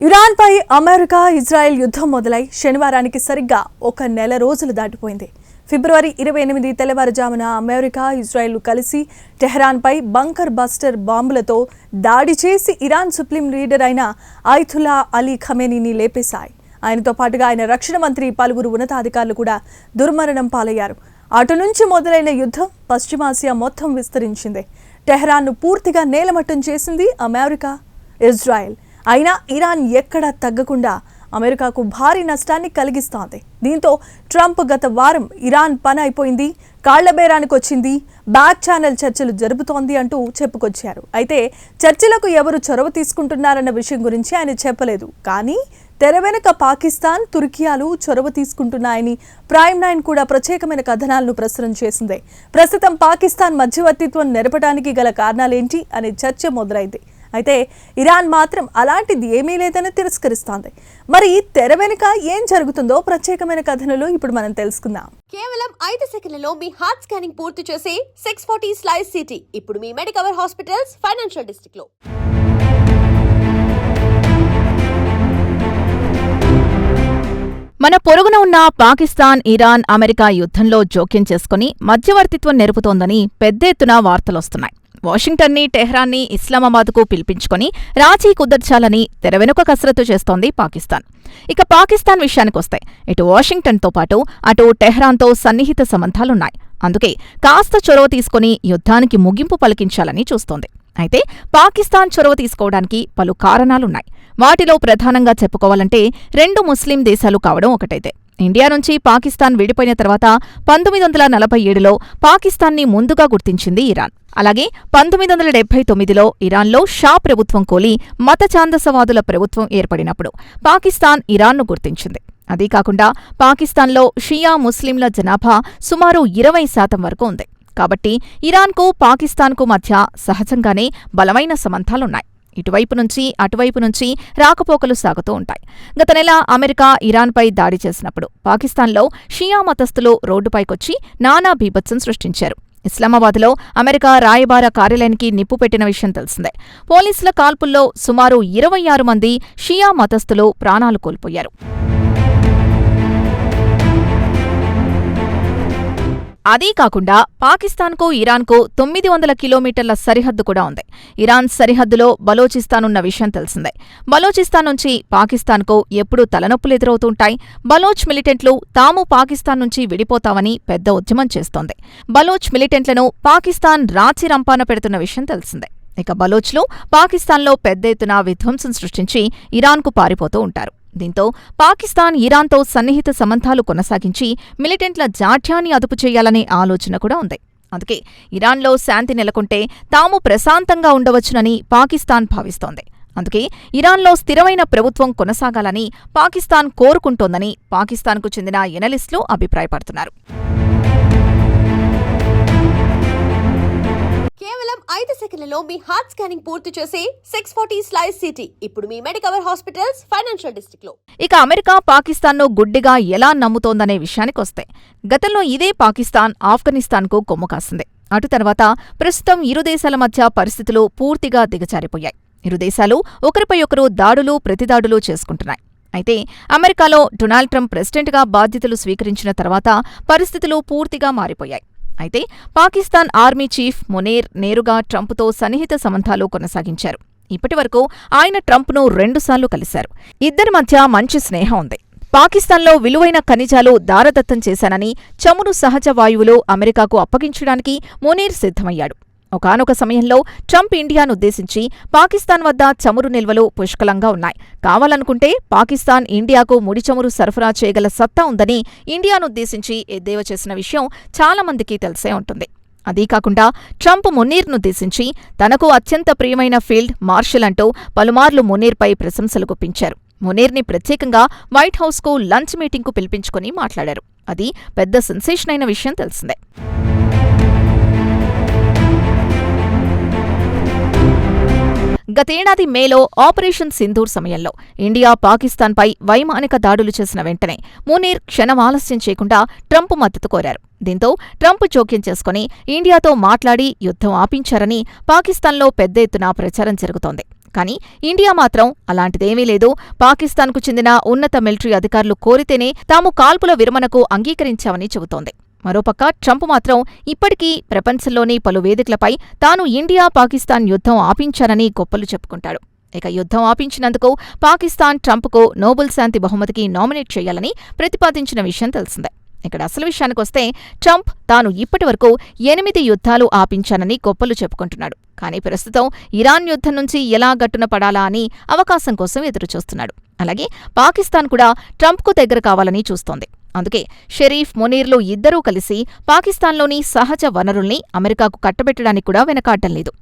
ఇరాన్పై America Israel యుద్ధం మొదలై శనివారానికి సరిగ్గా ఒక నెల రోజులు దాటిపోయింది. ఫిబ్రవరి 28 తెల్లవారుజామున అమెరికా, ఇజ్రాయెల్ కలిసి టెహ్రాన్పై బంకర్ బస్టర్ బాంబులతో దాడి చేసి ఇరాన్ సుప్రీం లీడర్ అయిన అయతుల్లా అలీ ఖమేనీని లేపేశాయి. ఆయనతో పాటుగా ఆయన రక్షణ మంత్రి, పలువురు ఉన్నతాధికారులు కూడా దుర్మరణం పాలయ్యారు. అటు నుంచి మొదలైన యుద్ధం పశ్చిమాసియా మొత్తం విస్తరించింది. టెహ్రాన్ను పూర్తిగా నేలమట్టం చేసింది అమెరికా, ఇజ్రాయెల్. అయినా ఇరాన్ ఎక్కడా తగ్గకుండా అమెరికాకు భారీ నష్టాన్ని కలిగిస్తోంది. దీంతో ట్రంప్ గత వారం ఇరాన్ పని అయిపోయింది, కాళ్లబేరానికి వచ్చింది, బ్యాక్ ఛానల్ చర్చలు జరుపుతోంది అంటూ చెప్పుకొచ్చారు. అయితే చర్చలకు ఎవరు చొరవ తీసుకుంటున్నారన్న విషయం గురించి ఆయన చెప్పలేదు. కానీ తెర వెనుక పాకిస్తాన్, తుర్కియాలు చొరవ తీసుకుంటున్నాయని ప్రైమ్ 9 కూడా ప్రత్యేకమైన కథనాలను ప్రచురణ చేసింది. ప్రస్తుతం పాకిస్తాన్ మధ్యవర్తిత్వం నెరపడానికి గల కారణాలేంటి అనే చర్చ మొదలైంది. అయితే ఇరాన్ మాత్రం అలాంటిది ఏమీ లేదని తిరస్కరిస్తోంది. మరి తెర వెనుక ఏం జరుగుతుందో ప్రత్యేకమైన కథనాలు ఇప్పుడు మనం తెలుసుకుందాం. కేవలం 5 సెకన్లలో మీ హార్ట్ స్కానింగ్ పూర్తి చేసే 640 స్లైస్ సిటీ ఇప్పుడు మీ మెడికవర్ హాస్పిటల్స్ ఫైనాన్షియల్ డిస్ట్రిక్ట్ లో. మన పొరుగున ఉన్న పాకిస్తాన్, ఇరాన్, అమెరికా యుద్ధంలో జోక్యం చేసుకుని మధ్యవర్తిత్వం నెరుపుతోందని పెద్ద ఎత్తున వార్తలొస్తున్నాయి. వాషింగ్టన్ని, టెహ్రాన్ని ఇస్లామాబాద్కు పిలిపించుకొని రాజీ కుదర్చాలని తెరవెనుక కసరత్తు చేస్తోంది పాకిస్తాన్. ఇక పాకిస్తాన్ విషయానికొస్తే ఇటు వాషింగ్టన్తో పాటు అటు టెహ్రాన్తో సన్నిహిత సంబంధాలున్నాయి. అందుకే కాస్త చొరవ తీసుకుని యుద్ధానికి ముగింపు పలికించాలని చూస్తోంది. అయితే పాకిస్తాన్ చొరవ తీసుకోవడానికి పలు కారణాలున్నాయి. వాటిలో ప్రధానంగా చెప్పుకోవాలంటే 2 ముస్లిం దేశాలు కావడం ఒకటైతే. ఇండియా నుంచి పాకిస్తాన్ విడిపోయిన తర్వాత 1947లో పాకిస్తాన్ని ముందుగా గుర్తించింది ఇరాన్. అలాగే 1979లో ఇరాన్లో షా ప్రభుత్వం కూలి మత ఛాందసవాదుల ప్రభుత్వం ఏర్పడినప్పుడు పాకిస్తాన్ ఇరాన్ను గుర్తించింది. అదీ కాకుండా పాకిస్తాన్లో షియా ముస్లింల జనాభా సుమారు 20% వరకు ఉంది. కాబట్టి ఇరాన్కు, పాకిస్తాన్కు మధ్య సహజంగానే బలమైన సంబంధాలున్నాయి. ఇటువైపు నుంచి అటువైపు నుంచి రాకపోకలు సాగుతూ ఉంటాయి. గత నెల అమెరికా ఇరాన్పై దాడి చేసినప్పుడు పాకిస్తాన్లో షియా మతస్థులు రోడ్డుపైకొచ్చి నానా బీభత్సం సృష్టించారు. ఇస్లామాబాద్లో అమెరికా రాయబార కార్యాలయానికి నిప్పు పెట్టిన విషయం తెలిసిందే. పోలీసుల కాల్పుల్లో సుమారు 26 మంది షియా మతస్థులు ప్రాణాలు కోల్పోయారు. అదీ కాకుండా పాకిస్తాన్కు, ఇరాన్కు 900 కిలోమీటర్ల సరిహద్దు కూడా ఉంది. ఇరాన్ సరిహద్దులో బలోచిస్తాన్ ఉన్న విషయం తెలిసిందే. బలోచిస్తాన్ నుంచి పాకిస్తాన్కు ఎప్పుడూ తలనొప్పులు ఎదురవుతుంటాయి. బలోచ్ మిలిటెంట్లు తాము పాకిస్తాన్ నుంచి విడిపోతామని పెద్ద ఉద్యమం చేస్తోంది. బలోచ్ మిలిటెంట్లను పాకిస్తాన్ రాచి రంపాన పెడుతున్న విషయం తెలిసిందే. ఇక బలోచ్లు పాకిస్తాన్లో పెద్ద ఎత్తున విధ్వంసం సృష్టించి ఇరాన్కు పారిపోతూ ఉంటారు. దీంతో పాకిస్తాన్ ఇరాన్తో సన్నిహిత సంబంధాలు కొనసాగించి మిలిటెంట్ల జాఢ్యాన్ని అదుపు చేయాలనే ఆలోచన కూడా ఉంది. అందుకే ఇరాన్లో శాంతి నెలకొంటే తాము ప్రశాంతంగా ఉండవచ్చునని పాకిస్తాన్ భావిస్తోంది. అందుకే ఇరాన్లో స్థిరమైన ప్రభుత్వం కొనసాగాలని పాకిస్తాన్ కోరుకుంటోందని పాకిస్తాన్కు చెందిన ఎనలిస్టులు అభిప్రాయపడుతున్నారు. కేవలం 5 సెకన్లలో మీ హార్ట్ స్కానింగ్ పూర్తి చేసే 640 స్లైస్ సిటీ ఇప్పుడు మీ మెడికవర్ హాస్పిటల్స్ ఫైనాన్షియల్ డిస్ట్రిక్ట్ లో. ఇక అమెరికా పాకిస్తాన్ను గుడ్డిగా ఎలా నమ్ముతోందనే విషయానికొస్తే గతంలో ఇదే పాకిస్తాన్ ఆఫ్ఘనిస్తాన్కు కొమ్ము కాసింది. అటు తర్వాత ప్రస్తుతం ఇరు దేశాల మధ్య పరిస్థితులు పూర్తిగా దిగజారిపోయాయి. ఇరు దేశాలు ఒకరిపై ఒకరు దాడులు, ప్రతిదాడులు చేసుకుంటున్నాయి. అయితే అమెరికాలో డొనాల్డ్ ట్రంప్ ప్రెసిడెంట్గా బాధ్యతలు స్వీకరించిన తర్వాత పరిస్థితులు పూర్తిగా మారిపోయాయి. అయితే పాకిస్తాన్ ఆర్మీ చీఫ్ మునీర్ నేరుగా ట్రంప్తో సన్నిహిత సంబంధాలు కొనసాగించారు. ఇప్పటివరకు ఆయన ట్రంప్ను 2 సార్లు కలిశారు. ఇద్దరి మధ్య మంచి స్నేహం ఉంది. పాకిస్తాన్లో విలువైన ఖనిజాలు దారదత్తం చేశానని, చమురు సహజ వాయువులు అమెరికాకు అప్పగించడానికి మునీర్ సిద్ధమయ్యాడు. ఒకానొక సమయంలో ట్రంప్ ఇండియానుద్దేశించి పాకిస్తాన్ వద్ద చమురు నిల్వలు పుష్కలంగా ఉన్నాయి, కావాలనుకుంటే పాకిస్తాన్ ఇండియాకు ముడి చమురు సరఫరా చేయగల సత్తా ఉందని ఇండియానుద్దేశించి ఎద్దేవా చేసిన విషయం చాలామందికి తెలిసే ఉంటుంది. అదీ కాకుండా ట్రంప్ మునీర్నుద్దేశించి తనకు అత్యంత ప్రియమైన ఫీల్డ్ మార్షల్ అంటూ పలుమార్లు మునీర్పై ప్రశంసలు గుప్పించారు. మునీర్ని ప్రత్యేకంగా వైట్ హౌస్కు లంచ్ మీటింగ్కు పిలిపించుకుని మాట్లాడారు. అది పెద్ద సెన్సేషన్ అయిన విషయం తెలిసిందే. గతేడాది మేలో ఆపరేషన్ సింధూర్ సమయంలో ఇండియా పాకిస్తాన్పై వైమానిక దాడులు చేసిన వెంటనే మునీర్ క్షణం ఆలస్యం చేయకుండా ట్రంప్ మద్దతు కోరారు. దీంతో ట్రంప్ జోక్యం చేసుకుని ఇండియాతో మాట్లాడి యుద్ధం ఆపించారని పాకిస్తాన్లో పెద్ద ఎత్తున ప్రచారం జరుగుతోంది. కానీ ఇండియా మాత్రం అలాంటిదేమీ లేదు, పాకిస్తాన్కు చెందిన ఉన్నత మిలిటరీ అధికారులు కోరితేనే తాము కాల్పుల విరమణకు అంగీకరించామని చెబుతోంది. మరోపక్క ట్రంప్ మాత్రం ఇప్పటికీ ప్రపంచంలోని పలు వేదికలపై తాను ఇండియా పాకిస్తాన్ యుద్ధం ఆపించానని గొప్పలు చెప్పుకుంటాడు. ఇక యుద్ధం ఆపించినందుకు పాకిస్తాన్ ట్రంప్కు నోబెల్ శాంతి బహుమతికి నామినేట్ చేయాలని ప్రతిపాదించిన విషయం తెలిసిందే. ఇక్కడ అసలు విషయానికొస్తే ట్రంప్ తాను ఇప్పటివరకు 8 యుద్ధాలు ఆపించానని గొప్పలు చెప్పుకుంటున్నాడు. కానీ ప్రస్తుతం ఇరాన్ యుద్ధం నుంచి ఎలా గట్టున పడాలా అని అవకాశం కోసం ఎదురుచూస్తున్నాడు. అలాగే పాకిస్తాన్ కూడా ట్రంప్కు దగ్గర కావాలని చూస్తోంది. అందుకే షరీఫ్, మునీర్లు ఇద్దరూ కలిసి పాకిస్తాన్లోని సహజ వనరుల్ని అమెరికాకు కట్టబెట్టడానికి కూడా వెనకాడటం లేదు.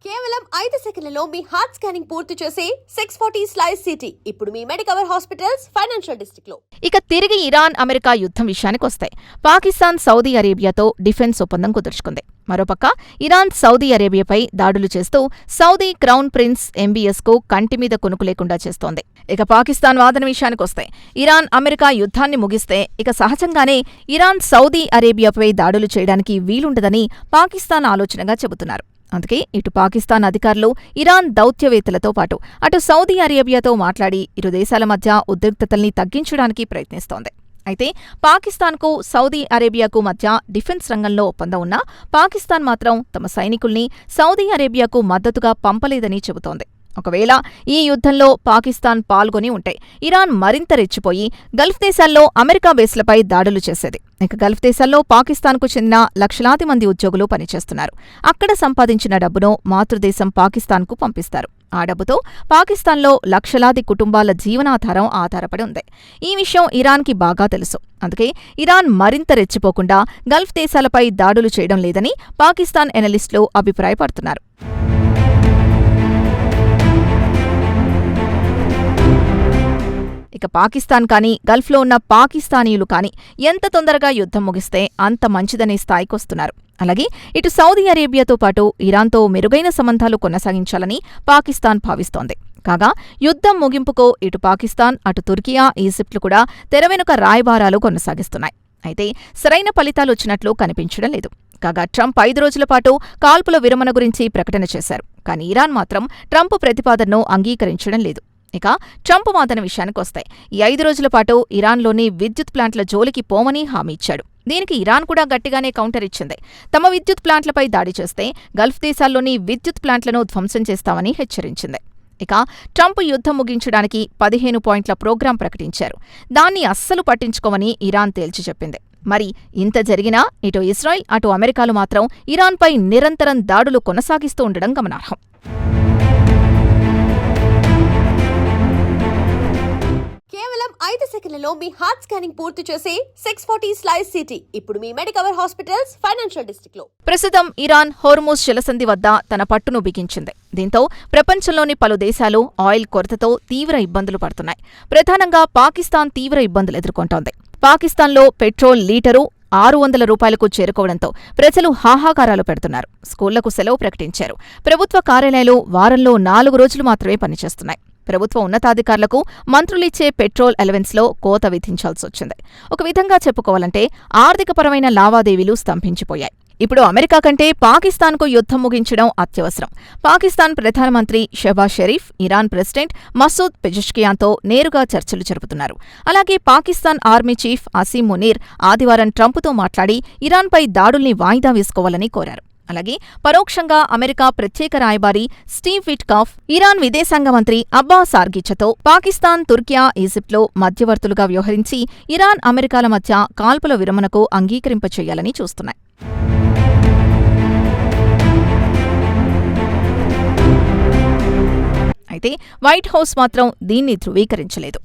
కేవలం 5 సెకన్లలో మీ హార్ట్ స్కానింగ్ పూర్తి చేసే 640 స్లైస్ సిటీ ఇప్పుడు మీ మెడికవర్ హాస్పిటల్స్ ఫైనాన్షియల్ డిస్ట్రిక్ట్ లో. ఇక తిరిగి ఇరాన్ అమెరికా యుద్ధం విషయానికొస్తాయి. పాకిస్తాన్ సౌదీ అరేబియాతో డిఫెన్స్ ఒప్పందం కుదుర్చుకుంది. మరోపక్క ఇరాన్ సౌదీ అరేబియాపై దాడులు చేస్తూ సౌదీ క్రౌన్ ప్రిన్స్ ఎంబీఎస్కు కంటిమీద కొనుకు లేకుండా చేస్తోంది. ఇక పాకిస్తాన్ వాదన విషయానికొస్తే ఇరాన్ అమెరికా యుద్ధాన్ని ముగిస్తే ఇక సహజంగానే ఇరాన్ సౌదీ అరేబియాపై దాడులు చేయడానికి వీలుండదని పాకిస్తాన్ ఆలోచనగా చెబుతున్నారు. అందుకే ఇటు పాకిస్తాన్ అధికారులు ఇరాన్ దౌత్యవేత్తలతో పాటు అటు సౌదీ అరేబియాతో మాట్లాడి ఇరు దేశాల మధ్య ఉద్రిక్తతల్ని తగ్గించడానికి ప్రయత్నిస్తోంది. అయితే పాకిస్తాన్కు సౌదీ అరేబియాకు మధ్య డిఫెన్స్ రంగంలో ఒప్పందం ఉన్నా పాకిస్తాన్ మాత్రం తమ సైనికుల్ని సౌదీ అరేబియాకు మద్దతుగా పంపలేదని చెబుతోంది. ఒకవేళ ఈ యుద్ధంలో పాకిస్తాన్ పాల్గొని ఉంటే ఇరాన్ మరింత రెచ్చిపోయి గల్ఫ్ దేశాల్లో అమెరికా బేస్లపై దాడులు చేసేది. ఇక గల్ఫ్ దేశాల్లో పాకిస్తాన్కు చెందిన లక్షలాది మంది ఉద్యోగులు పనిచేస్తున్నారు. అక్కడ సంపాదించిన డబ్బును మాతృదేశం పాకిస్తాన్కు పంపిస్తారు. ఆ డబ్బుతో పాకిస్తాన్లో లక్షలాది కుటుంబాల జీవనాధారం ఆధారపడి ఉంది. ఈ విషయం ఇరాన్కి బాగా తెలుసు. అందుకే ఇరాన్ మరింత రెచ్చిపోకుండా గల్ఫ్ దేశాలపై దాడులు చేయడం లేదని పాకిస్తాన్ ఎనలిస్టులు అభిప్రాయపడుతున్నారు. ఇక పాకిస్తాన్ కానీ గల్ఫ్లో ఉన్న పాకిస్తానీయులు కానీ ఎంత తొందరగా యుద్ధం ముగిస్తే అంత మంచిదనే స్థాయికొస్తున్నారు. అలాగే ఇటు సౌదీ అరేబియాతో పాటు ఇరాన్తో మెరుగైన సంబంధాలు కొనసాగించాలని పాకిస్తాన్ భావిస్తోంది. కాగా యుద్ధం ముగింపుకో ఇటు పాకిస్తాన్, అటు తుర్కియా, ఈజిప్ట్లు కూడా తెరవెనుక రాయబారాలు కొనసాగిస్తున్నాయి. అయితే సరైన ఫలితాలొచ్చినట్లు కనిపించడం లేదు. కాగా ట్రంప్ 5 రోజుల పాటు కాల్పుల విరమణ గురించి ప్రకటన చేశారు. కానీ ఇరాన్ మాత్రం ట్రంప్ ప్రతిపాదనను అంగీకరించడం లేదు. ఇక ట్రంప్ వాదన విషయానికొస్తాయి. ఈ 5 రోజుల పాటు ఇరాన్లోని విద్యుత్ ప్లాంట్ల జోలికి పోమని హామీ ఇచ్చాడు. దీనికి ఇరాన్ కూడా గట్టిగానే కౌంటర్ ఇచ్చింది. తమ విద్యుత్ ప్లాంట్లపై దాడి చేస్తే గల్ఫ్ దేశాల్లోని విద్యుత్ ప్లాంట్లను ధ్వంసం చేస్తామని హెచ్చరించింది. ఇక ట్రంప్ యుద్ధం ముగించడానికి 15 పాయింట్ల ప్రోగ్రాం ప్రకటించారు. దాన్ని అస్సలు పట్టించుకోమని ఇరాన్ తేల్చి చెప్పింది. మరి ఇంత జరిగినా ఇటు ఇజ్రాయెల్, అటు అమెరికాలు మాత్రం ఇరాన్పై నిరంతరం దాడులు కొనసాగిస్తూ ఉండడం గమనార్హం. కేవలం 5 సెకన్లలో మీ హార్ట్ స్కానింగ్ పూర్తి చేసే 640 స్లైస్ సిటీ ఇప్పుడు మీ మెడికవర్ హాస్పిటల్స్ ఫైనాన్షియల్ డిస్ట్రిక్ట్ లో. ప్రస్తుతం ఇరాన్ హోర్ముజ్ జలసంధి వద్ద తన పట్టును బిగించింది. దీంతో ప్రపంచంలోని పలు దేశాలు ఆయిల్ కొరతతో తీవ్ర ఇబ్బందులు పడుతున్నాయి. ప్రధానంగా పాకిస్తాన్ తీవ్ర ఇబ్బందులు ఎదుర్కొంటోంది. పాకిస్తాన్లో పెట్రోల్ లీటరు 600 రూపాయలకు చేరుకోవడంతో ప్రజలు హాహాకారాలు పెడుతున్నారు. స్కూళ్లకు సెలవు ప్రకటించారు. ప్రభుత్వ కార్యాలయాలు వారంలో 4 రోజులు మాత్రమే పనిచేస్తున్నాయి. ప్రభుత్వ ఉన్నతాధికారులకు మంత్రులిచ్చే పెట్రోల్ అలవెన్స్లో కోత విధించాల్సొచ్చింది. ఒక విధంగా చెప్పుకోవాలంటే ఆర్థికపరమైన లావాదేవీలు స్తంభించిపోయాయి. ఇప్పుడు అమెరికా కంటే పాకిస్తాన్కు యుద్ధం ముగించడం అత్యవసరం. పాకిస్తాన్ ప్రధానమంత్రి షెహబాజ్ షరీఫ్ ఇరాన్ ప్రెసిడెంట్ మసూద్ పెజెష్కియాన్తో నేరుగా చర్చలు జరుపుతున్నారు. అలాగే పాకిస్తాన్ ఆర్మీ చీఫ్ అసీం మునీర్ ఆదివారం ట్రంప్తో మాట్లాడి ఇరాన్పై దాడుల్ని వాయిదా వేసుకోవాలని కోరారు. అలాగే పరోక్షంగా అమెరికా ప్రత్యేక రాయబారి స్టీవ్ విట్కాఫ్ ఇరాన్ విదేశాంగ మంత్రి అబ్బాస్ ఆర్గిచతో పాకిస్తాన్, తుర్కియా, ఈజిప్ట్లో మధ్యవర్తులుగా వ్యవహరించి ఇరాన్, అమెరికాల మధ్య కాల్పుల విరమణకు అంగీకరింపచేయాలని చూస్తున్నాయి. అయితే వైట్ హౌస్ మాత్రం దీన్ని ధృవీకరించలేదు.